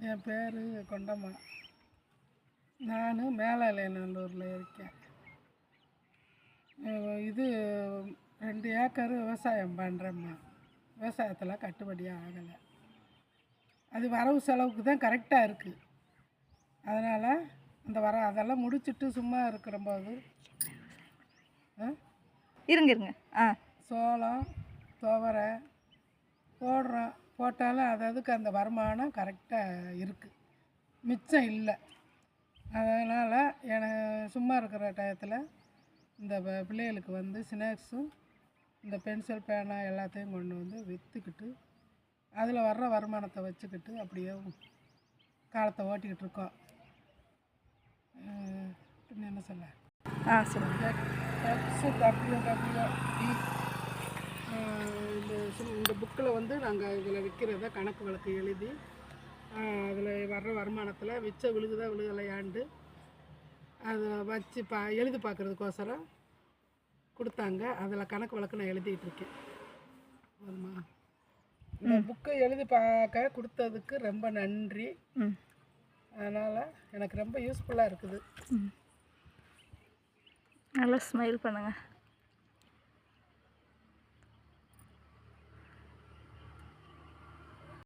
என் பேர் கொண்டம்மா. நான் மேலாளையநல்லூரில் இருக்கேன். இது 2 ஏக்கர் விவசாயம் பண்ணுறேம்மா. விவசாயத்தில் கட்டுப்படியாக ஆகலை. அது வரவு செலவுக்கு தான் கரெக்டாக இருக்குது. அதனால் அதெல்லாம் முடிச்சுட்டு சும்மா இருக்கிறம்போது இருங்க சோளம் துவரை போட்டாலும் அதுக்கு அந்த வருமானம் கரெக்டாக இருக்குது, மிச்சம் இல்லை. அதனால் எனக்கு சும்மா இருக்கிற டயத்தில் இந்த பிள்ளைகளுக்கு ஸ்நாக்ஸும் இந்த பென்சில் பேனா எல்லாத்தையும் கொண்டு வந்து விற்றுக்கிட்டு அதில் வர்ற வருமானத்தை வச்சுக்கிட்டு அப்படியே காலத்தை ஓட்டிக்கிட்டு இருக்கோம். பின்ன என்ன சொல்ல, இந்த புக்கில் நாங்கள் இதில் விற்கிறத கணக்கு வழக்கு எழுதி அதில் வர்ற வருமானத்தில் மிச்ச விழுகுதா விழுகலையாண்டு அதை வச்சு எழுதி பார்க்குறதுக்கோசரம் கொடுத்தாங்க. அதில் கணக்கு வழக்கு நான் எழுதிக்கிட்டு இருக்கேன். ஆமா, இந்த புக்கை எழுதி பார்க்க கொடுத்ததுக்கு ரொம்ப நன்றி. அதனால் எனக்கு ரொம்ப யூஸ்ஃபுல்லாக இருக்குது. நல்லா ஸ்மைல் பண்ணுங்கள்.